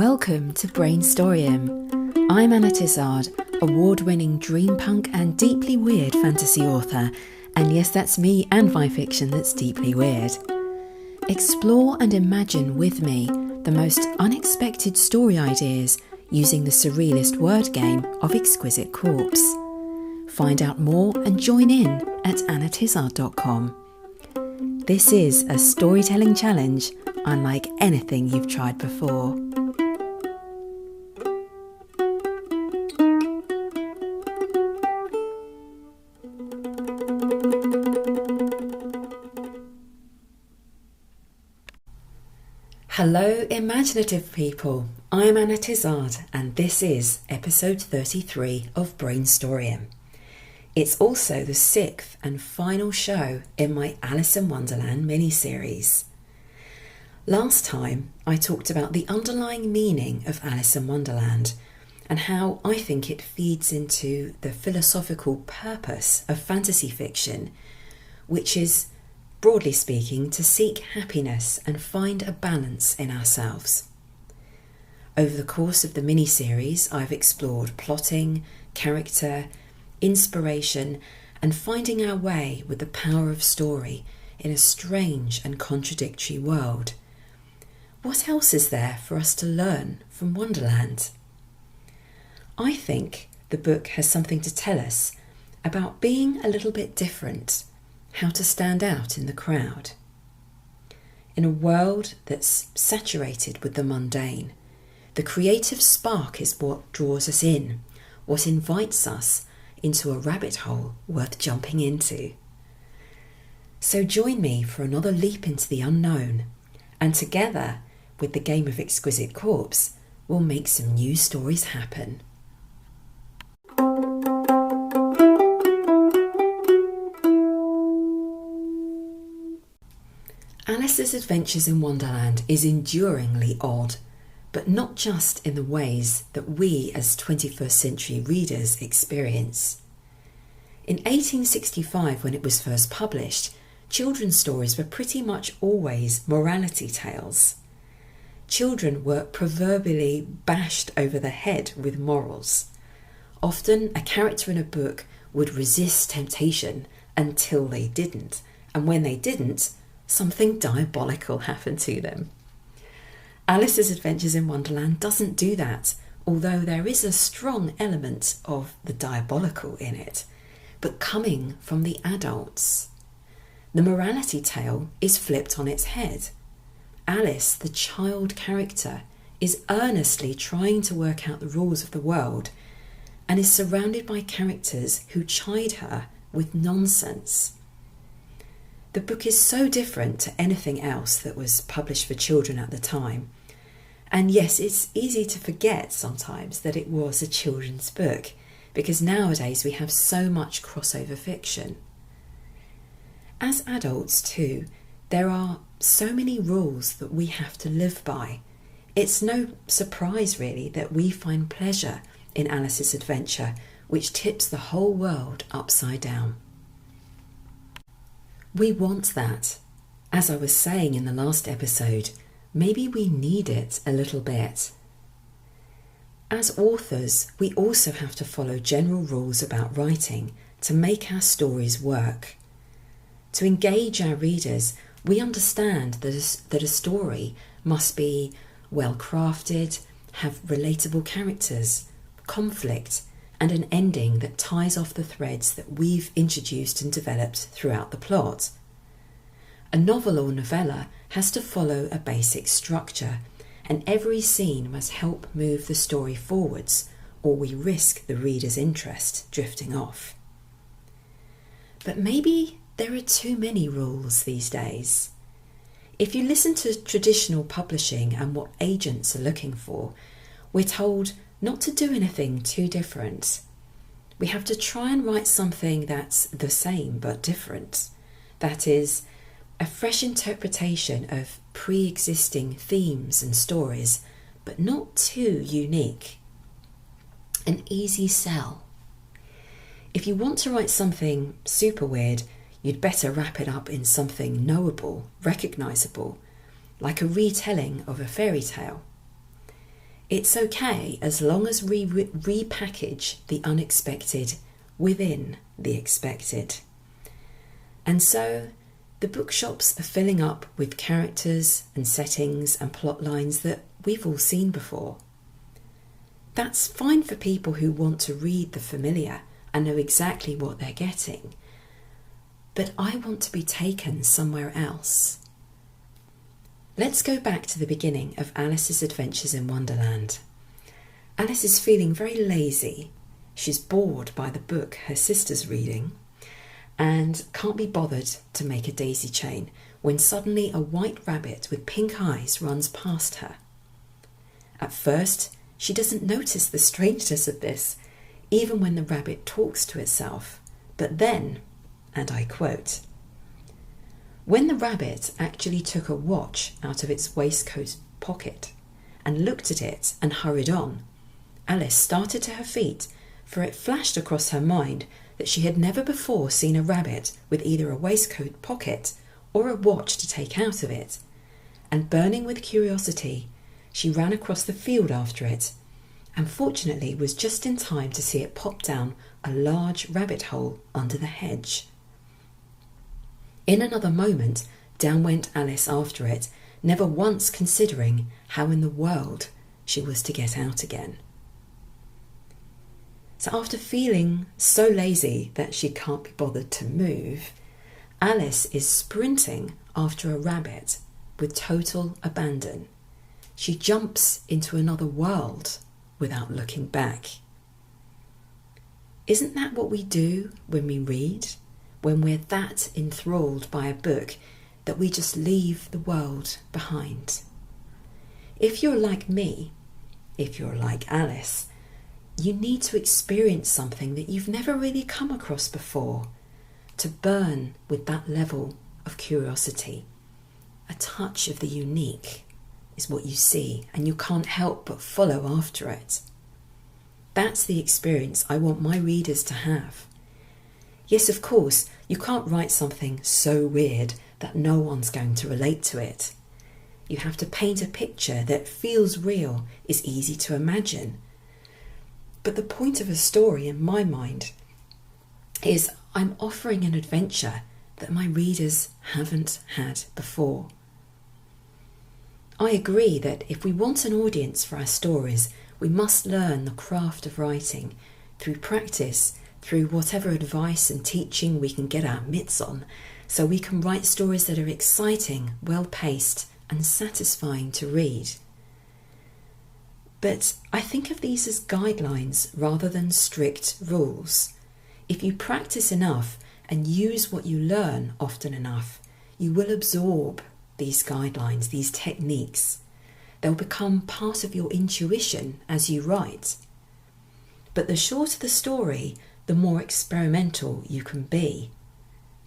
Welcome to Brainstorium. I'm Anna Tizard, award-winning Dreampunk and deeply weird fantasy author. And yes, that's me and my fiction that's deeply weird. Explore and imagine with me the most unexpected story ideas using the surrealist word game of Exquisite Corpse. Find out more and join in at annatizard.com. This is a storytelling challenge unlike anything you've tried before. Hello imaginative people, I'm Anna Tizard and this is episode 33 of Brainstorium. It's also the 6th and final show in my Alice in Wonderland mini-series. Last time I talked about the underlying meaning of Alice in Wonderland and how I think it feeds into the philosophical purpose of fantasy fiction, which is, broadly speaking, to seek happiness and find a balance in ourselves. Over the course of the mini-series, I've explored plotting, character, inspiration, and finding our way with the power of story in a strange and contradictory world. What else is there for us to learn from Wonderland? I think the book has something to tell us about being a little bit different, how to stand out in the crowd. In a world that's saturated with the mundane, the creative spark is what draws us in, what invites us into a rabbit hole worth jumping into. So join me for another leap into the unknown, and together, with the game of Exquisite Corpse, we'll make some new stories happen. Alice's Adventures in Wonderland is enduringly odd, but not just in the ways that we as 21st century readers experience. In 1865, when it was first published, children's stories were pretty much always morality tales. Children were proverbially bashed over the head with morals. Often a character in a book would resist temptation until they didn't, and when they didn't, something diabolical happened to them. Alice's Adventures in Wonderland doesn't do that, although there is a strong element of the diabolical in it, but coming from the adults. The morality tale is flipped on its head. Alice, the child character, is earnestly trying to work out the rules of the world and is surrounded by characters who chide her with nonsense. The book is so different to anything else that was published for children at the time. And yes, it's easy to forget sometimes that it was a children's book, because nowadays we have so much crossover fiction. As adults too, there are so many rules that we have to live by. It's no surprise really that we find pleasure in Alice's adventure, which tips the whole world upside down. We want that. As I was saying in the last episode, maybe we need it a little bit. As authors, we also have to follow general rules about writing to make our stories work. To engage our readers, we understand that a story must be well crafted, have relatable characters, conflict, and an ending that ties off the threads that we've introduced and developed throughout the plot. A novel or novella has to follow a basic structure, and every scene must help move the story forwards, or we risk the reader's interest drifting off. But maybe there are too many rules these days. If you listen to traditional publishing and what agents are looking for, we're told not to do anything too different. We have to try and write something that's the same but different. That is, a fresh interpretation of pre-existing themes and stories, but not too unique. An easy sell. If you want to write something super weird, you'd better wrap it up in something knowable, recognisable, like a retelling of a fairy tale. It's okay as long as we repackage the unexpected within the expected. And so the bookshops are filling up with characters and settings and plot lines that we've all seen before. That's fine for people who want to read the familiar and know exactly what they're getting. But I want to be taken somewhere else. Let's go back to the beginning of Alice's adventures in Wonderland. Alice is feeling very lazy. She's bored by the book her sister's reading and can't be bothered to make a daisy chain when suddenly a white rabbit with pink eyes runs past her. At first, she doesn't notice the strangeness of this, even when the rabbit talks to itself. But then, and I quote, "When the rabbit actually took a watch out of its waistcoat pocket and looked at it and hurried on, Alice started to her feet, for it flashed across her mind that she had never before seen a rabbit with either a waistcoat pocket or a watch to take out of it, and burning with curiosity, she ran across the field after it, and fortunately was just in time to see it pop down a large rabbit hole under the hedge. In another moment, down went Alice after it, never once considering how in the world she was to get out again." So after feeling so lazy that she can't be bothered to move, Alice is sprinting after a rabbit with total abandon. She jumps into another world without looking back. Isn't that what we do when we read? When we're that enthralled by a book that we just leave the world behind? If you're like me, if you're like Alice, you need to experience something that you've never really come across before, to burn with that level of curiosity. A touch of the unique is what you see, and you can't help but follow after it. That's the experience I want my readers to have. Yes, of course, you can't write something so weird that no one's going to relate to it. You have to paint a picture that feels real, is easy to imagine. But the point of a story, in my mind, is I'm offering an adventure that my readers haven't had before. I agree that if we want an audience for our stories, we must learn the craft of writing through practice, through whatever advice and teaching we can get our mitts on, so we can write stories that are exciting, well-paced, and satisfying to read. But I think of these as guidelines rather than strict rules. If you practice enough and use what you learn often enough, you will absorb these guidelines, these techniques. They'll become part of your intuition as you write. But the shorter the story, the more experimental you can be,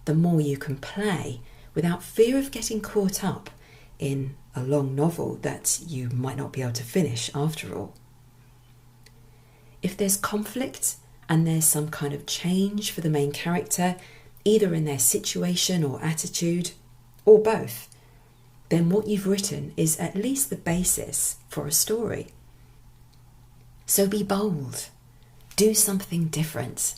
the more you can play without fear of getting caught up in a long novel that you might not be able to finish after all. If there's conflict and there's some kind of change for the main character, either in their situation or attitude, or both, then what you've written is at least the basis for a story. So be bold. Do something different.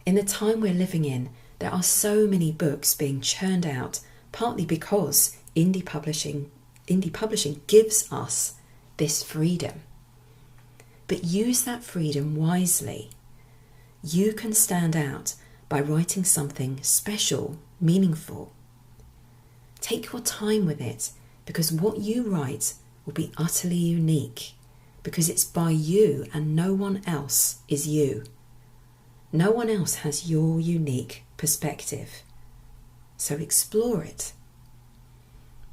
In the time we're living in, there are so many books being churned out, partly because indie publishing gives us this freedom. But use that freedom wisely. You can stand out by writing something special, meaningful. Take your time with it, because what you write will be utterly unique, because it's by you and no one else is you. No one else has your unique perspective. So explore it.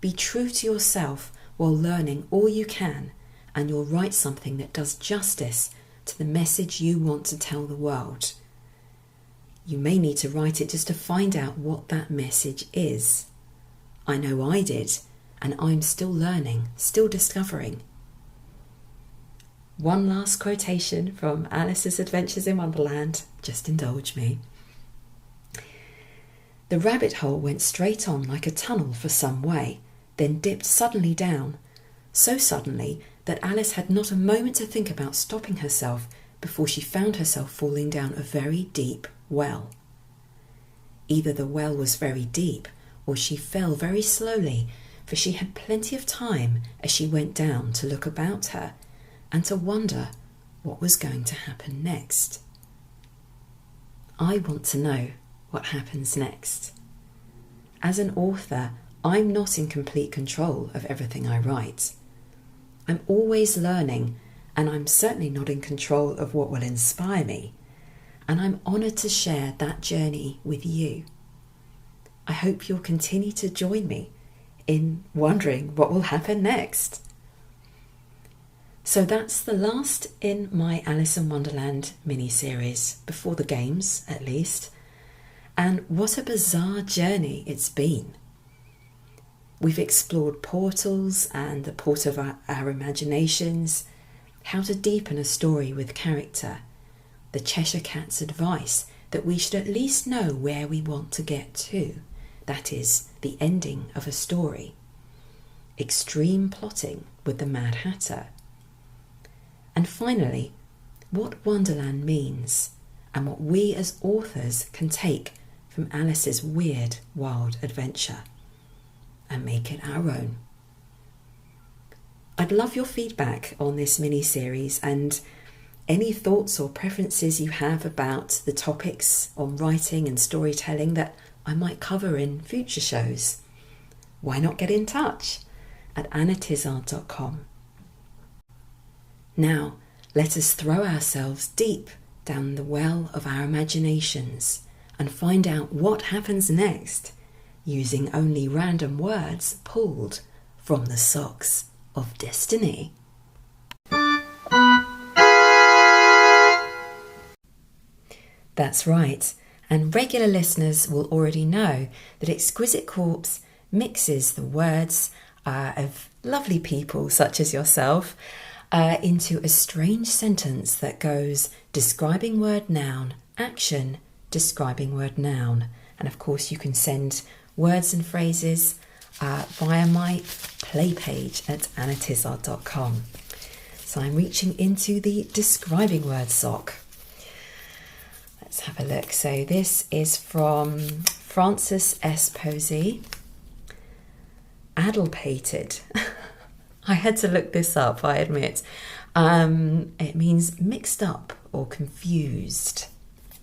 Be true to yourself while learning all you can, and you'll write something that does justice to the message you want to tell the world. You may need to write it just to find out what that message is. I know I did, and I'm still learning, still discovering. One last quotation from Alice's Adventures in Wonderland, just indulge me. "The rabbit hole went straight on like a tunnel for some way, then dipped suddenly down, so suddenly that Alice had not a moment to think about stopping herself before she found herself falling down a very deep well. Either the well was very deep, or she fell very slowly, for she had plenty of time as she went down to look about her and to wonder what was going to happen next. I want to know what happens next. As an author, I'm not in complete control of everything I write. I'm always learning, and I'm certainly not in control of what will inspire me, and I'm honoured to share that journey with you. I hope you'll continue to join me in wondering what will happen next. So that's the last in my Alice in Wonderland mini-series, before the games at least, and what a bizarre journey it's been. We've explored portals and the port of our imaginations, how to deepen a story with character, the Cheshire Cat's advice that we should at least know where we want to get to, that is, the ending of a story, extreme plotting with the Mad Hatter, and finally, what Wonderland means and what we as authors can take from Alice's weird, wild adventure and make it our own. I'd love your feedback on this mini-series and any thoughts or preferences you have about the topics on writing and storytelling that I might cover in future shows. Why not get in touch at annatizard.com. Now, let us throw ourselves deep down the well of our imaginations and find out what happens next using only random words pulled from the socks of destiny. That's right, and regular listeners will already know that Exquisite Corpse mixes the words of lovely people such as yourself into a strange sentence that goes describing word noun, action, describing word noun. And of course you can send words and phrases via my play page at annatizard.com. So I'm reaching into the describing word sock. Let's have a look. So this is from Frances S. Posey. Addlepated. I had to look this up, I admit. It means mixed up or confused.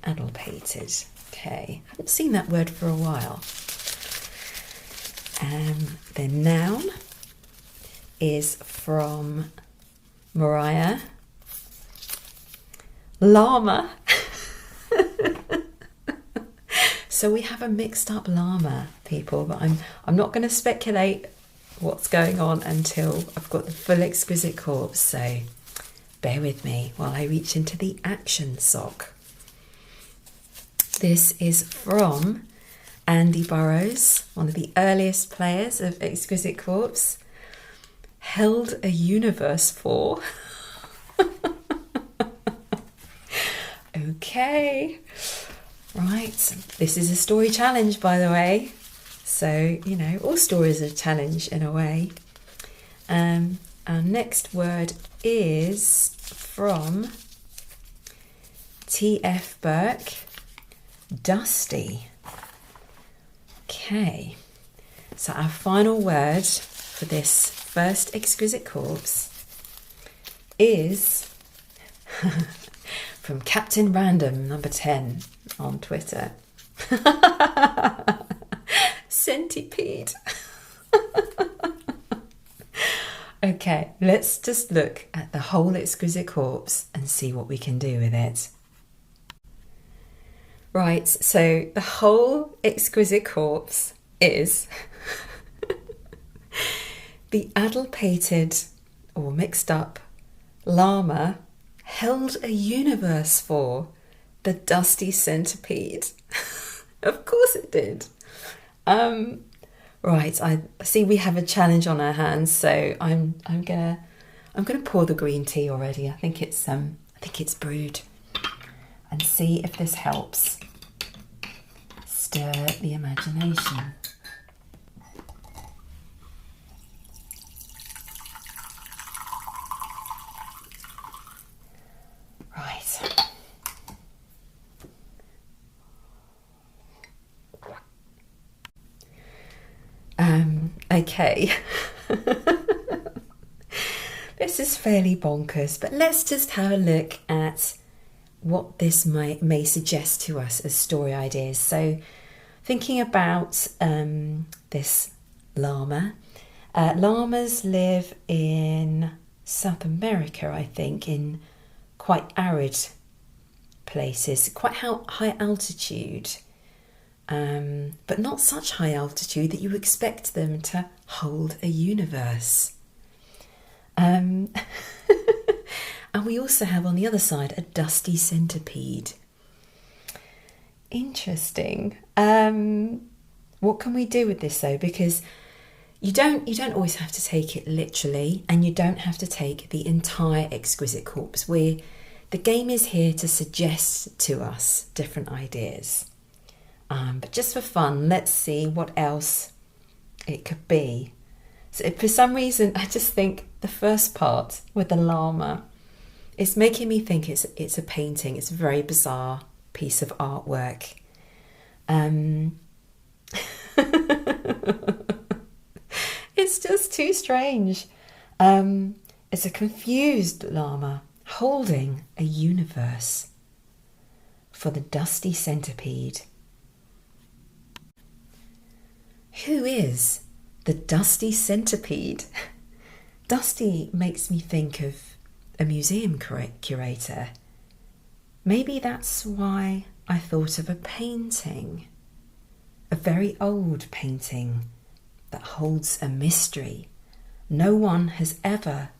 Addlepated. Okay, haven't seen that word for a while. The noun is from Mariah. Llama. So we have a mixed up llama, people, but I'm not going to speculate what's going on until I've got the full Exquisite Corpse, so bear with me while I reach into the action sock. This is from Andy Burrows, one of the earliest players of Exquisite Corpse. Held a universe for. Okay, right, this is a story challenge, by the way. So, you know, all stories are a challenge in a way. Our next word is from T.F. Burke, dusty. Okay, so our final word for this first Exquisite Corpse is from Captain Random number 10 on Twitter. Centipede. Okay, let's just look at the whole Exquisite Corpse and see what we can do with it. Right, so the whole Exquisite Corpse is the addlepated or mixed up llama held a universe for the dusty centipede. Of course it did. Right, I see we have a challenge on our hands, so I'm gonna pour the green tea already. I think it's brewed, and see if this helps stir the imagination. Okay. This is fairly bonkers, but let's just have a look at what this may suggest to us as story ideas. So thinking about this llama. Llamas live in South America, I think, in quite arid places, quite high altitude, but not such high altitude that you expect them to hold a universe. And we also have on the other side a dusty centipede. Interesting. What can we do with this though? Because you don't always have to take it literally, and you don't have to take the entire Exquisite Corpse. The game is here to suggest to us different ideas. But just for fun, let's see what else it could be. So for some reason, I just think the first part with the llama is making me think it's a painting. It's a very bizarre piece of artwork. It's just too strange. It's a confused llama holding a universe for the dusty centipede. Who is the dusty centipede? Dusty makes me think of a museum curator. Maybe that's why I thought of a painting, a very old painting that holds a mystery. No one has ever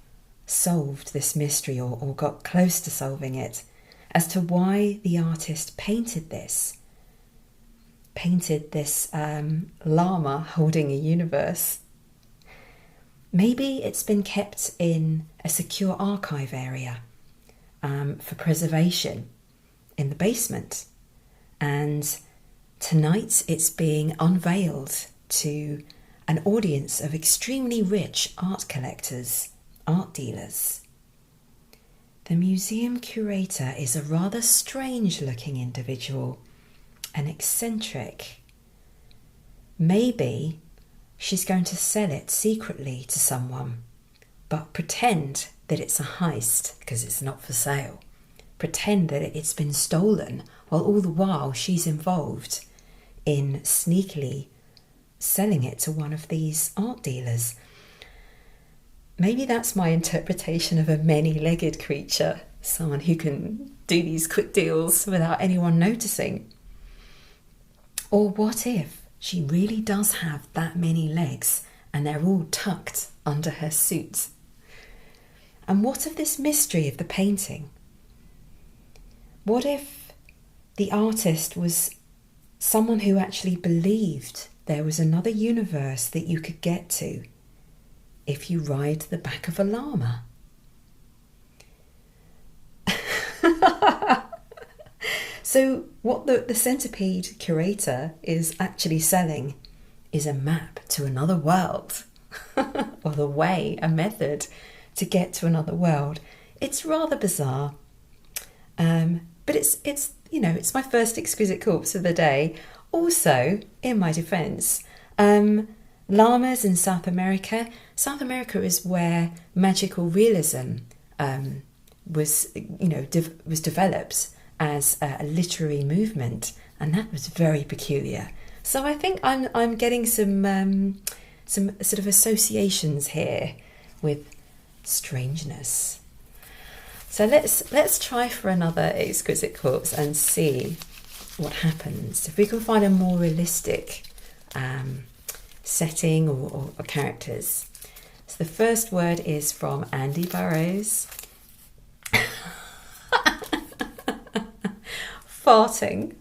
solved this mystery or got close to solving it as to why the artist painted this llama holding a universe. Maybe it's been kept in a secure archive area for preservation in the basement, and tonight it's being unveiled to an audience of extremely rich art collectors, art dealers. The museum curator is a rather strange looking individual, an eccentric. Maybe she's going to sell it secretly to someone, but pretend that it's a heist because it's not for sale. Pretend that it's been stolen, while all the while she's involved in sneakily selling it to one of these art dealers. Maybe that's my interpretation of a many-legged creature, someone who can do these quick deals without anyone noticing. Or what if she really does have that many legs and they're all tucked under her suit? And what of this mystery of the painting? What if the artist was someone who actually believed there was another universe that you could get to if you ride the back of a llama? So what the centipede curator is actually selling is a map to another world, or the way, a method to get to another world. It's rather bizarre, but it's my first Exquisite Corpse of the day. Also, in my defence, llamas in South America. South America is where magical realism was developed as a literary movement, and that was very peculiar. So I think I'm getting some sort of associations here with strangeness. So let's try for another Exquisite Corpse and see what happens. If we can find a more realistic setting or characters. So the first word is from Andy Burrows. Farting.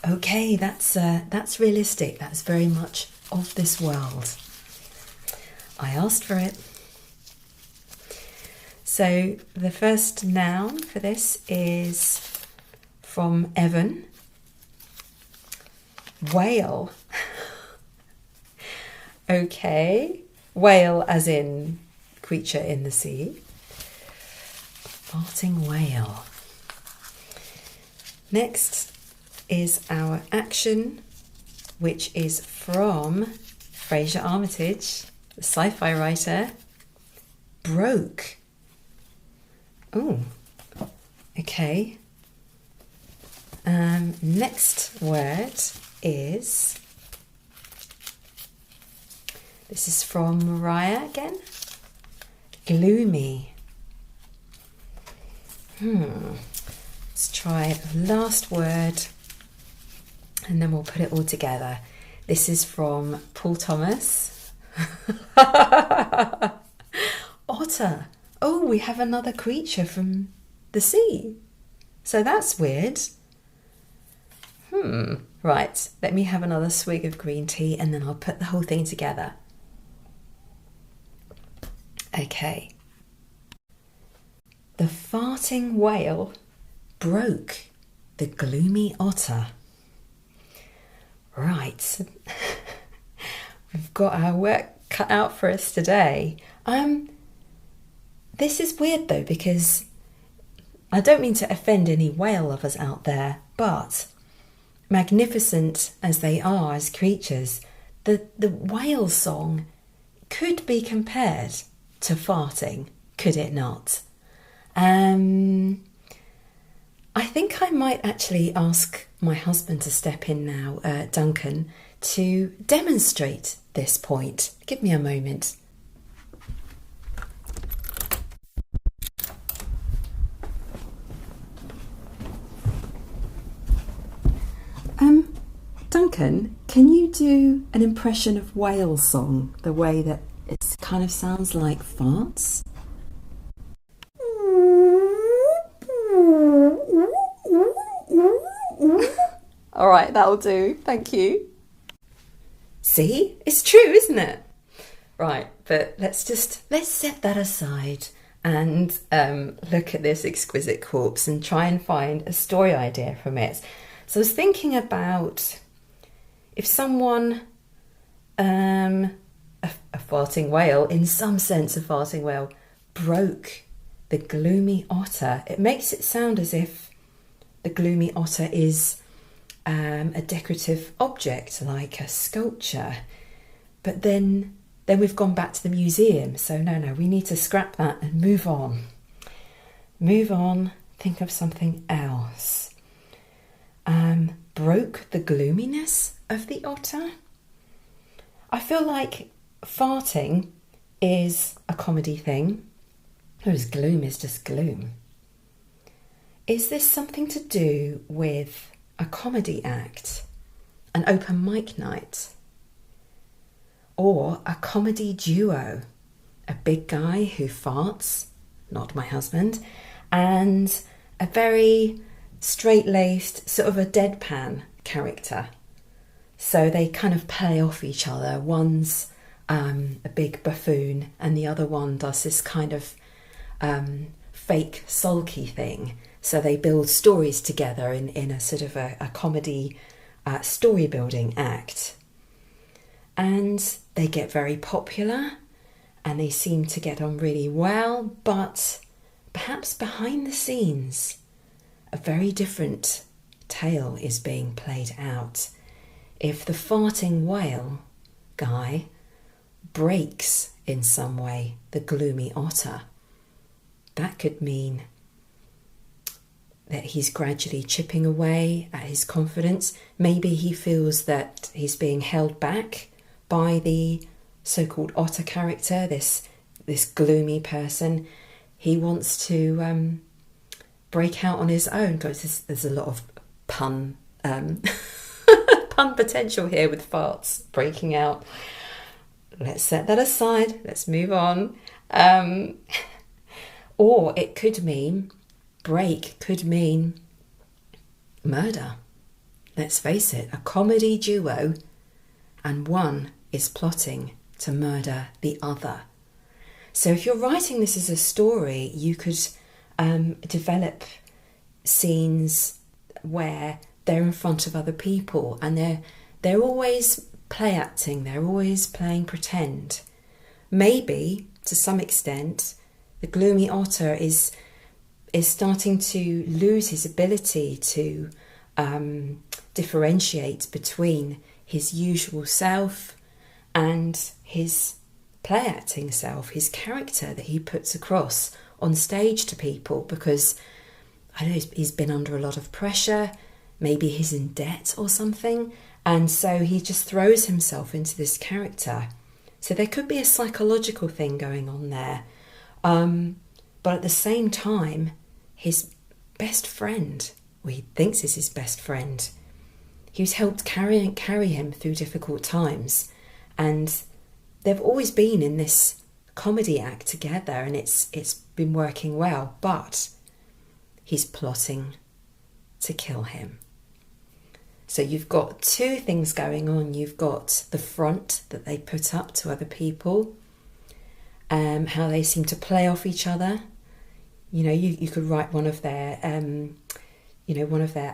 Okay, that's realistic. That's very much of this world. I asked for it. So the first noun for this is from Evan. Whale. Okay, whale as in creature in the sea. Farting whale. Next is our action, which is from Fraser Armitage, the sci-fi writer, broke. Oh, okay. Next word is, this is from Mariah again, gloomy. Let's try last word and then we'll put it all together. This is from Paul Thomas. Otter. Oh, we have another creature from the sea. So that's weird. Right, let me have another swig of green tea and then I'll put the whole thing together. Okay. The farting whale broke the gloomy otter. Right. We've got our work cut out for us today. This is weird though, because I don't mean to offend any whale lovers out there, but magnificent as they are as creatures, the whale song could be compared to farting, could it not? I think I might actually ask my husband to step in now, Duncan, to demonstrate this point. Give me a moment. Duncan, can you do an impression of whale song, the way that it kind of sounds like farts? All right, that'll do. Thank you. See, it's true, isn't it? Right, but let's set that aside and look at this Exquisite Corpse and try and find a story idea from it. So I was thinking about if someone, a farting whale, in some sense a farting whale, broke the gloomy otter, it makes it sound as if the gloomy otter is a decorative object, like a sculpture. But then we've gone back to the museum. So no, we need to scrap that and move on. Move on, think of something else. Broke the gloominess of the otter. I feel like farting is a comedy thing, whereas gloom is just gloom. Is this something to do with a comedy act, an open mic night, or a comedy duo? A big guy who farts, not my husband, and a very straight-laced, sort of a deadpan character. So they kind of play off each other. One's a big buffoon and the other one does this kind of fake sulky thing. So they build stories together in a sort of a comedy story building act. And they get very popular and they seem to get on really well, but perhaps behind the scenes a very different tale is being played out. If the farting whale guy breaks in some way the gloomy otter, that could mean that he's gradually chipping away at his confidence. Maybe he feels that he's being held back by the so-called otter character, this gloomy person. He wants to break out on his own, because there's a lot of pun potential here with farts breaking out. Let's set that aside. Let's move on. Or it could mean, break could mean murder. Let's face it, a comedy duo, and one is plotting to murder the other. So if you're writing this as a story, you could develop scenes where they're in front of other people and they're always play acting, they're always playing pretend. Maybe to some extent the gloomy otter is starting to lose his ability to differentiate between his usual self and his play acting self, his character that he puts across on stage to people, because I know he's been under a lot of pressure, maybe he's in debt or something, and so he just throws himself into this character. So there could be a psychological thing going on there. But at the same time, his best friend, or he thinks is his best friend, who's helped carry him through difficult times, and they've always been in this comedy act together, and it's been working well, but he's plotting to kill him. So you've got two things going on. You've got the front that they put up to other people, how they seem to play off each other. You know, you could write one of their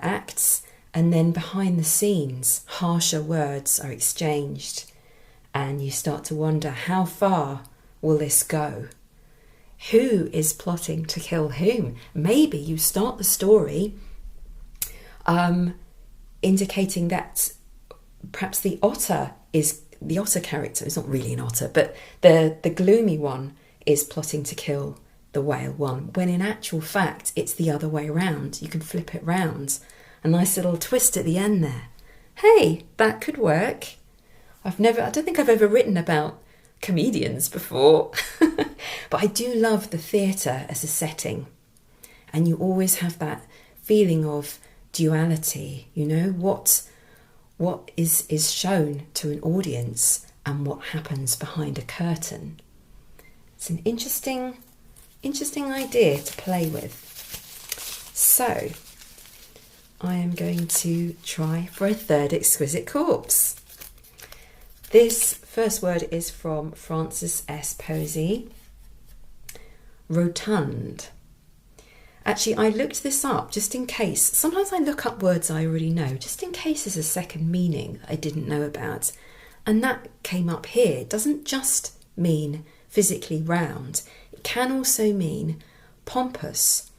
acts, and then behind the scenes, harsher words are exchanged, and you start to wonder, how far will this go? Who is plotting to kill whom? Maybe you start the story indicating that perhaps the otter character is not really an otter, but the gloomy one is plotting to kill the whale one, when in actual fact it's the other way around. You can flip it round. A nice little twist at the end there. Hey, that could work. I don't think I've ever written about comedians before, but I do love the theatre as a setting, and you always have that feeling of duality, you know, what is shown to an audience and what happens behind a curtain. It's an interesting idea to play with. So I am going to try for a third Exquisite Corpse. This first word is from Frances S. Posey. Rotund. Actually, I looked this up just in case. Sometimes I look up words I already know, just in case there's a second meaning I didn't know about. And that came up here. It doesn't just mean physically round. It can also mean pompous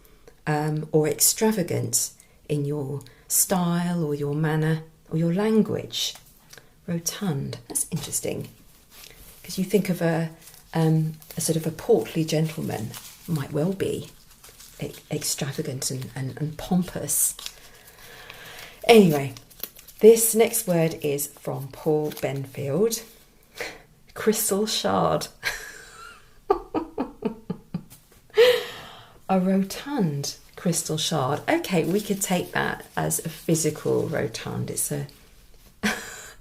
or extravagant in your style or your manner or your language. Rotund. That's interesting, because you think of a sort of a portly gentleman, might well be extravagant and pompous. Anyway, this next word is from Paul Benfield. Crystal shard. A rotund crystal shard. Okay, we could take that as a physical rotund.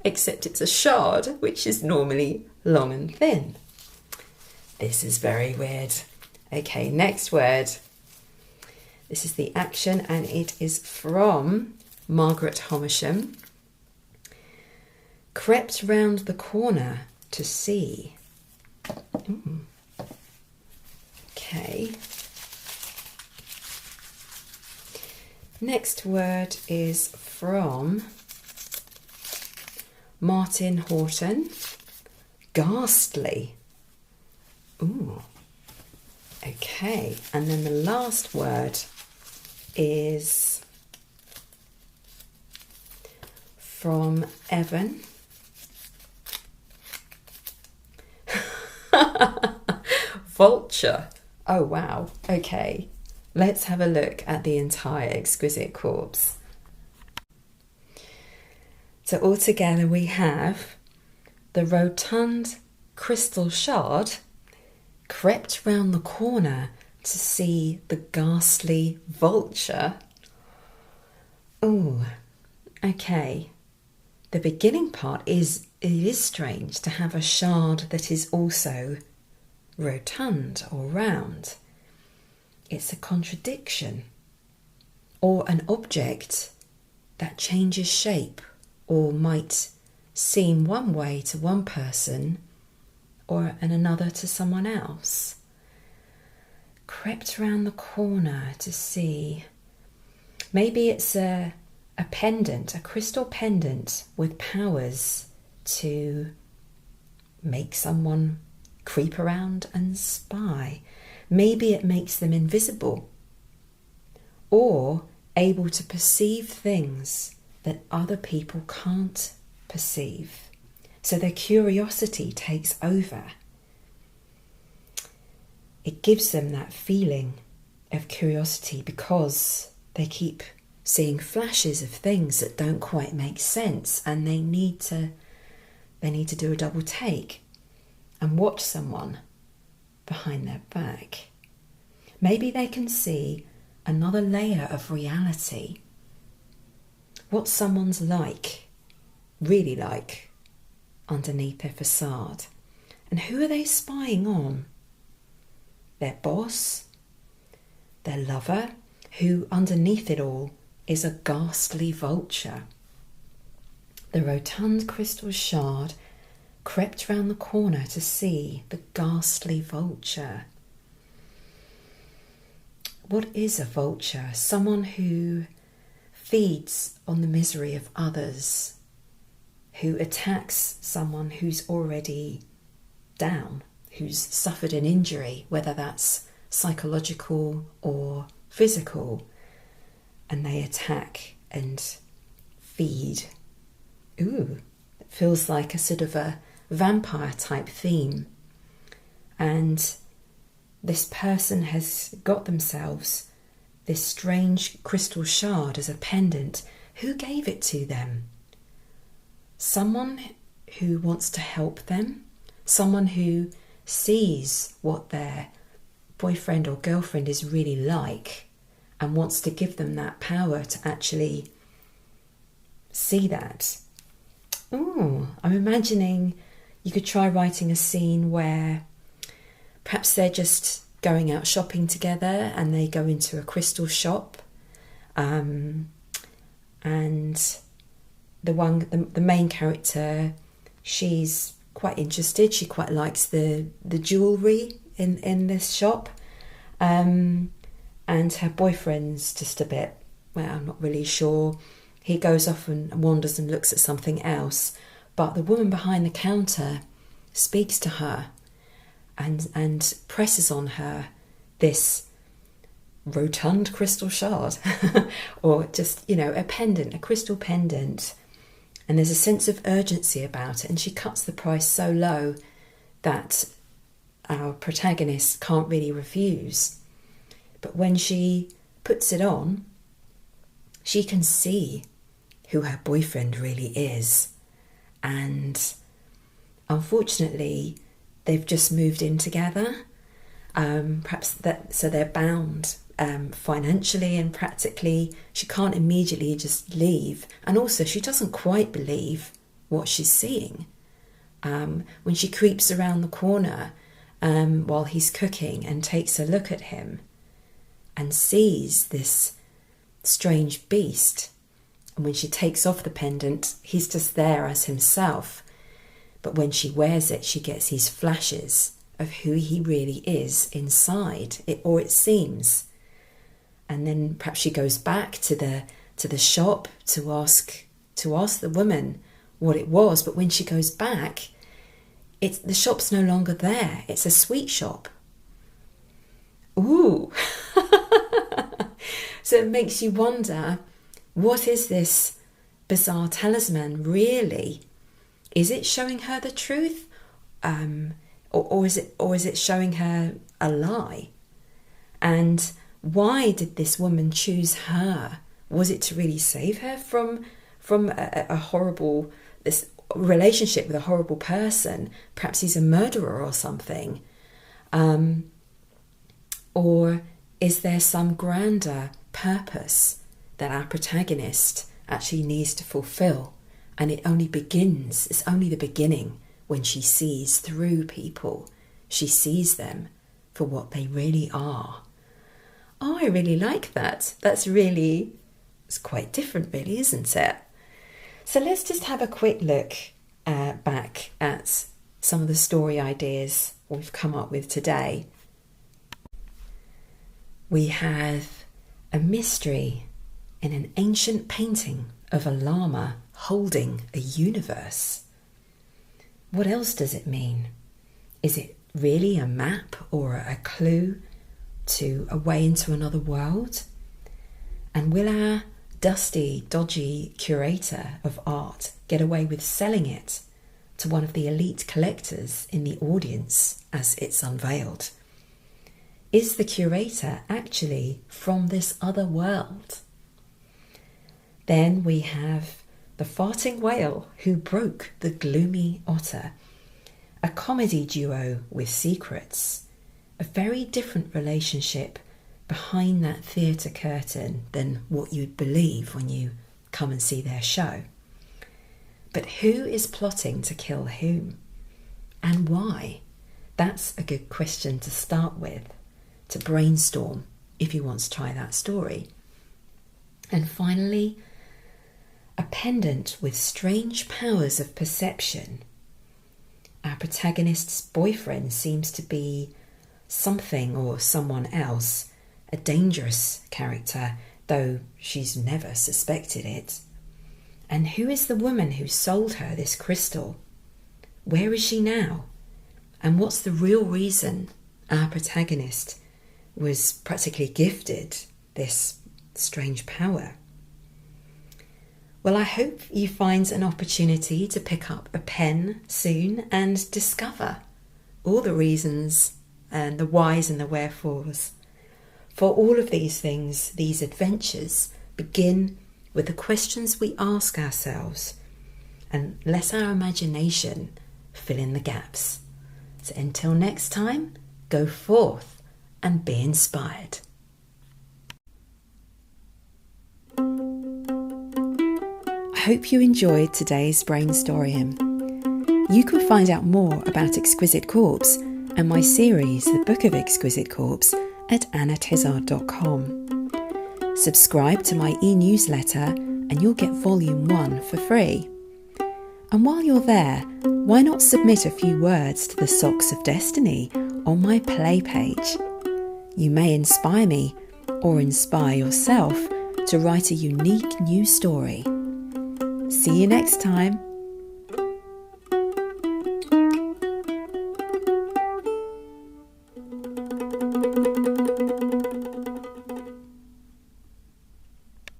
Except it's a shard, which is normally long and thin. This is very weird. Okay, next word. This is the action, and it is from Margaret Homersham. Crept round the corner to see. Ooh. Okay. Next word is from Martin Horton. Ghastly. Ooh. Okay, and then the last word is from Evan. Vulture. Oh wow. Okay, let's have a look at the entire Exquisite Corpse. So altogether we have the rotund crystal shard crept round the corner to see the ghastly vulture. Oh, okay. The beginning part it is strange to have a shard that is also rotund or round. It's a contradiction, or an object that changes shape or might seem one way to one person or another to someone else. Crept round the corner to see. Maybe it's a pendant, a crystal pendant with powers to make someone creep around and spy. Maybe it makes them invisible or able to perceive things that other people can't perceive. So their curiosity takes over. It gives them that feeling of curiosity because they keep seeing flashes of things that don't quite make sense, and they need to do a double take and watch someone behind their back. Maybe they can see another layer of reality, what someone's really like, underneath their facade. And who are they spying on? Their boss? Their lover, who underneath it all is a ghastly vulture. The rotund crystal shard crept round the corner to see the ghastly vulture. What is a vulture? Someone who feeds on the misery of others, who attacks someone who's already down, who's suffered an injury, whether that's psychological or physical, and they attack and feed. Ooh, it feels like a sort of a vampire type theme. And this person has got themselves this strange crystal shard as a pendant. Who gave it to them? Someone who wants to help them, someone who sees what their boyfriend or girlfriend is really like and wants to give them that power to actually see that. Oh, I'm imagining you could try writing a scene where perhaps they're just going out shopping together and they go into a crystal shop, and the main character, she's quite interested. She quite likes the jewellery in this shop, and her boyfriend's just a bit, well, I'm not really sure. He goes off and wanders and looks at something else, but the woman behind the counter speaks to her and presses on her this rotund crystal shard or just, a pendant, a crystal pendant. And there's a sense of urgency about it, and she cuts the price so low that our protagonist can't really refuse. But when she puts it on, she can see who her boyfriend really is. And unfortunately, they've just moved in together. So they're bound financially and practically. She can't immediately just leave. And also, she doesn't quite believe what she's seeing. When she creeps around the corner while he's cooking and takes a look at him and sees this strange beast, and when she takes off the pendant, he's just there as himself. But when she wears it, she gets these flashes of who he really is inside, it seems. And then perhaps she goes back to the shop to ask the woman what it was. But when she goes back, the shop's no longer there. It's a sweet shop. Ooh. So it makes you wonder, what is this bizarre talisman really? Is it showing her the truth? Or is it showing her a lie? And why did this woman choose her? Was it to really save her from a horrible this relationship with a horrible person? Perhaps he's a murderer or something. Or is there some grander purpose that our protagonist actually needs to fulfill? And it's only the beginning when she sees through people. She sees them for what they really are. Oh, I really like that. It's quite different really, isn't it? So let's just have a quick look back at some of the story ideas we've come up with today. We have a mystery in an ancient painting of a llama holding a universe. What else does it mean? Is it really a map or a clue to a way into another world? And will our dusty, dodgy curator of art get away with selling it to one of the elite collectors in the audience as it's unveiled. Is the curator actually from this other world? Then we have the farting whale who broke the gloomy otter, a comedy duo with secrets, a very different relationship behind that theatre curtain than what you'd believe when you come and see their show. But who is plotting to kill whom? And why? That's a good question to start with, to brainstorm if you want to try that story. And finally, a pendant with strange powers of perception. Our protagonist's boyfriend seems to be something or someone else, a dangerous character, though she's never suspected it. And who is the woman who sold her this crystal? Where is she now? And what's the real reason our protagonist was practically gifted this strange power? Well, I hope you find an opportunity to pick up a pen soon and discover all the reasons and the whys and the wherefores. For all of these things, these adventures begin with the questions we ask ourselves, and let our imagination fill in the gaps. So until next time, go forth and be inspired. I hope you enjoyed today's Brainstorium. You can find out more about Exquisite Corpse and my series, The Book of Exquisite Corpse, at annatizard.com. Subscribe to my e-newsletter and you'll get Volume 1 for free. And while you're there, why not submit a few words to the Socks of Destiny on my play page? You may inspire me or inspire yourself to write a unique new story. See you next time.